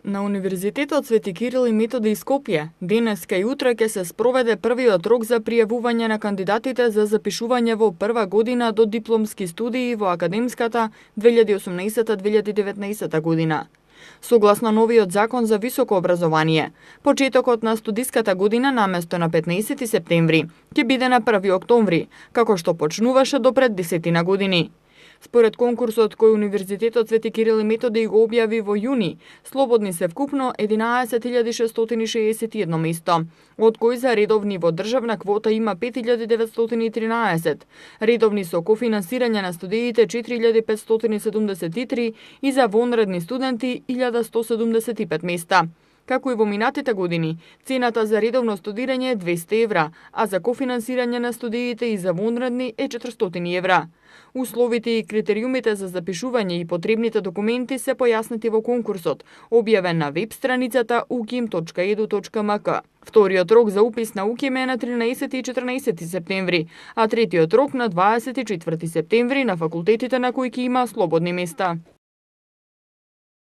На Универзитетот Свети Кирил и Методи Скопје, денеска и утре ќе се спроведе првиот рок за пријавување на кандидатите за запишување во прва година до дипломски студии во академската 2018-2019 година. Согласно новиот закон за високо образование, почетокот на студиската година наместо на 15 септември ќе биде на 1 октомври, како што почнуваше до пред 10 години. Според конкурсот кој Универзитетот Свети Кирил и Методи го објави во јуни, слободни се вкупно 11.661 место, од кои за редовни во државна квота има 5.913, редовни со кофинансирање на студиите 4.573 и за вонредни студенти 1.175 места. Како и во минатите години, цената за редовно студирање е 200 евра, а за кофинансирање на студиите и за вонредни е 400 евра. Условите и критериумите за запишување и потребните документи се појаснети во конкурсот, објавен на веб страницата ukim.edu.mk. Вториот рок за упис на УКИМ е на 13 и 14 септември, а третиот рок на 24 септември на факултетите на кои ќе има слободни места.